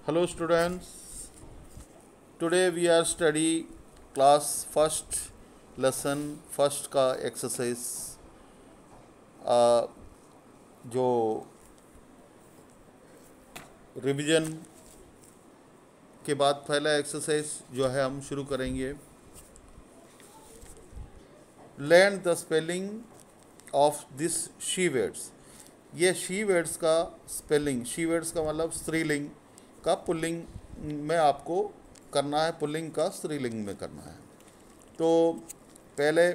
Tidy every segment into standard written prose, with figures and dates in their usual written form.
Hello students, today we are study class first lesson first का exercise जो revision के बाद पहला एक्सरसाइज जो है हम शुरू करेंगे। Learn the spelling of this she words. ये शी वर्ड्स का स्पेलिंग, शी वर्ड्स का मतलब स्त्रीलिंग का पुल्लिंग में आपको करना है, पुल्लिंग का स्त्रीलिंग में करना है। तो पहले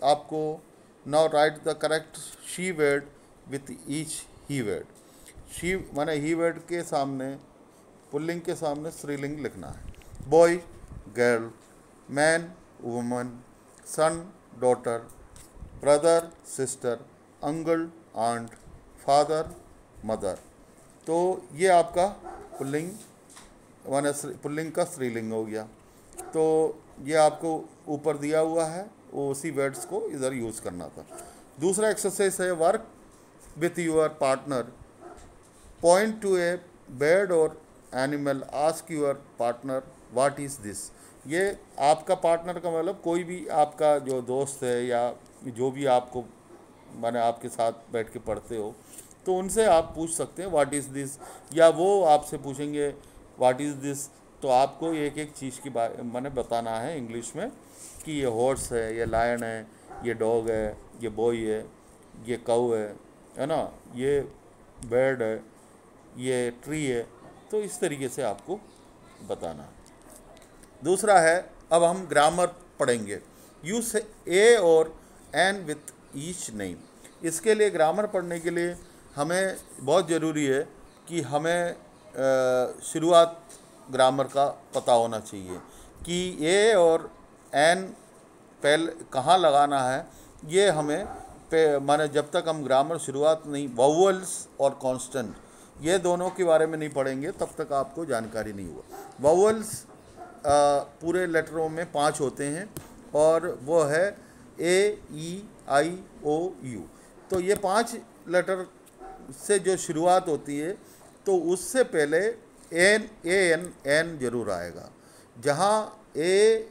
आपको now right the correct she word with each he word. She माने ही वर्ड के सामने, पुल्लिंग के सामने स्त्रीलिंग लिखना है। Boy girl, man woman, son daughter, brother sister, uncle aunt, father mother. तो ये आपका पुल्लिंग माने पुल्लिंग का स्त्रीलिंग हो गया। तो ये आपको ऊपर दिया हुआ है, वो उसी वर्ड्स को इधर यूज़ करना था। दूसरा एक्सरसाइज है work with your partner. Point to a bird और animal, ask your partner what is this. ये आपका पार्टनर का मतलब कोई भी आपका जो दोस्त है या जो भी आपको माने आपके साथ बैठ के पढ़ते हो, तो उनसे आप पूछ सकते हैं व्हाट इज़ दिस, या वो आपसे पूछेंगे व्हाट इज़ दिस। तो आपको एक एक चीज़ की बात मैंने बताना है इंग्लिश में कि ये हॉर्स है, ये लायन है, ये डॉग है, ये बॉय है, ये काऊ है ना, ये बर्ड है, ये ट्री है। तो इस तरीके से आपको बताना है। दूसरा है, अब हम ग्रामर पढ़ेंगे। यूज ए और एन विथ ईच नेम। इसके लिए ग्रामर पढ़ने के लिए हमें बहुत ज़रूरी है कि हमें शुरुआत ग्रामर का पता होना चाहिए कि ए और एन पहले कहाँ लगाना है। ये हमें माने जब तक हम ग्रामर शुरुआत नहीं, वावल्स और कांस्टेंट ये दोनों के बारे में नहीं पढ़ेंगे तब तक आपको जानकारी नहीं हुआ। वावल्स पूरे लेटरों में 5 होते हैं और वो है ए ई आई ओ यू। तो ये 5 लेटर से जो शुरुआत होती है तो उससे पहले एन ए एन एन जरूर आएगा। जहाँ ए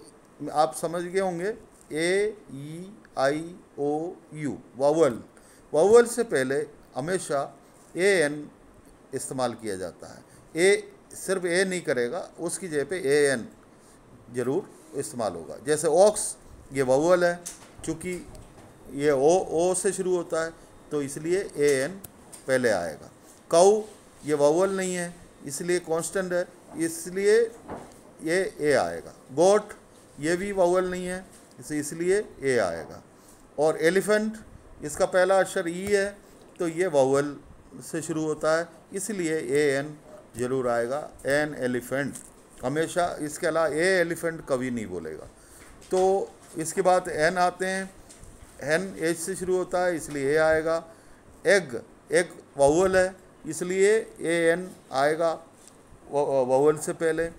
आप समझ गए होंगे, ए ई आई ओ यू वावल, वावल से पहले हमेशा ए एन इस्तेमाल किया जाता है। ए सिर्फ ए नहीं करेगा, उसकी जगह पे ए एन जरूर इस्तेमाल होगा। जैसे ऑक्स, ये वावल है, चूँकि ये ओ से शुरू होता है तो इसलिए ए एन पहले आएगा। काऊ ये वावल नहीं है इसलिए कांस्टेंट है, इसलिए ये ए आएगा। गोट ये भी वावल नहीं है इसलिए ए आएगा। और एलिफेंट इसका पहला अक्षर ई है तो ये वावल से शुरू होता है इसलिए ए एन जरूर आएगा। एन एलिफेंट हमेशा, इसके अलावा ए एलिफेंट कभी नहीं बोलेगा। तो इसके बाद एन आते हैं, एन एच से शुरू होता है इसलिए ए आएगा। एग, एग वावल है इसलिए ए एन आएगा वावल से पहले।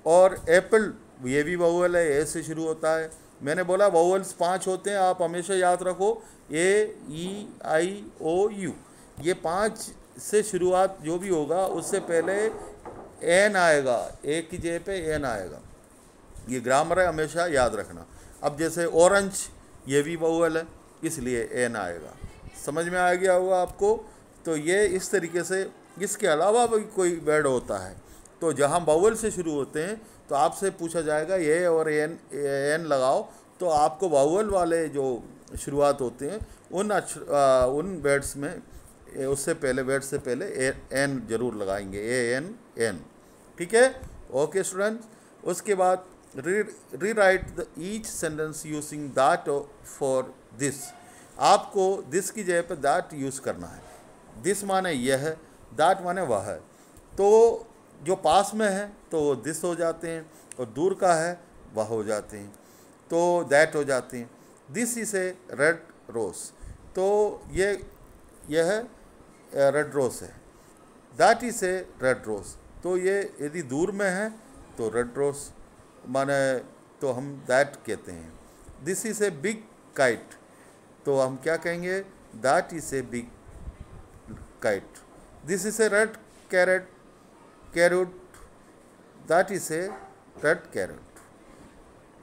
और एप्पल ये भी वावल है, ए से शुरू होता है। मैंने बोला वावल्स 5 होते हैं, आप हमेशा याद रखो ए ई आई ओ यू। ये 5 से शुरुआत जो भी होगा उससे पहले एन आएगा, ए की जगह पे एन आएगा। ये ग्रामर है, हमेशा याद रखना। अब जैसे ऑरेंज ये भी वावल है इसलिए एन आएगा। समझ में आ गया होगा आपको। तो ये इस तरीके से, इसके अलावा भी कोई वर्ड होता है तो जहाँ वावल से शुरू होते हैं तो आपसे पूछा जाएगा ए और एन लगाओ, तो आपको वावल वाले जो शुरुआत होते हैं उन वर्ड्स में उससे पहले, वर्ड से पहले एन जरूर लगाएंगे, ए एन एन। ठीक है, ओके स्टूडेंट्स। उसके बाद rewrite the each sentence using that for this. आपको दिस की जगह पे दैट यूज़ करना है। दिस माने यह है, दैट माने वह है। तो जो पास में है तो वो दिस हो जाते हैं और दूर का है वह हो जाते हैं, तो दैट हो जाते हैं। This is a red rose, तो यह रेड रोज है। That is a red rose, तो ये यदि दूर में है तो रेड रोज माने तो हम दैट कहते हैं। This is a big kite, तो हम क्या कहेंगे, that is a big kite. This is a red carrot, carrot that is a red carrot.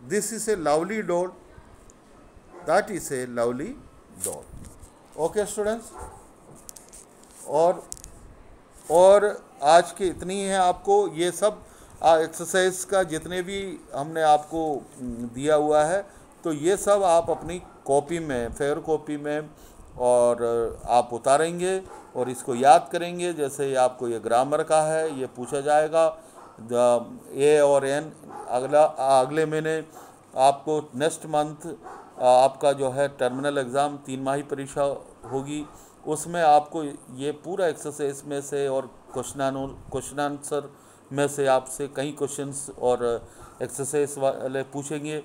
This is a lovely dot, that is a lovely dot. Okay students, और आज के इतनी है, आपको ये सब एक्सरसाइज का जितने भी हमने आपको दिया हुआ है, तो ये सब आप अपनी कॉपी में, फेयर कॉपी में और आप उतारेंगे और इसको याद करेंगे। जैसे आपको ये ग्रामर का है, ये पूछा जाएगा ए और एन। अगले महीने आपको नेक्स्ट मंथ आपका जो है टर्मिनल एग्ज़ाम 3 माही परीक्षा होगी, उसमें आपको ये पूरा एक्सरसाइज में से और क्वेश्चन आंसर में से आपसे कई क्वेश्चंस और एक्सरसाइज वाले पूछेंगे।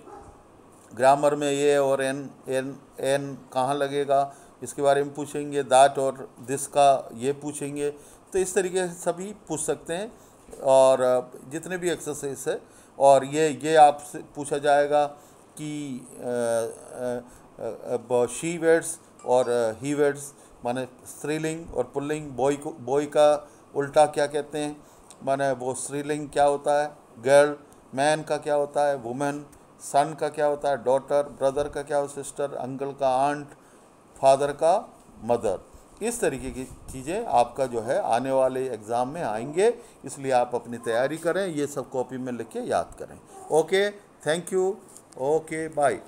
ग्रामर में ये और एन कहाँ लगेगा इसके बारे में पूछेंगे, दैट और दिस का ये पूछेंगे। तो इस तरीके से सभी पूछ सकते हैं, और जितने भी एक्सरसाइज है, और ये आपसे पूछा जाएगा कि शी वर्ड्स और ही वर्ड्स माने स्त्रीलिंग और पुल्लिंग। बॉय का उल्टा क्या कहते हैं, माने वो स्त्रीलिंग क्या होता है गर्ल, मैन का क्या होता है वुमेन, सन का क्या होता है डॉटर, ब्रदर का क्या होता है सिस्टर, अंकल का आंट, फादर का मदर। इस तरीके की चीज़ें आपका जो है आने वाले एग्ज़ाम में आएंगे, इसलिए आप अपनी तैयारी करें, ये सब कॉपी में लिख के याद करें। Okay, thank you, okay, bye.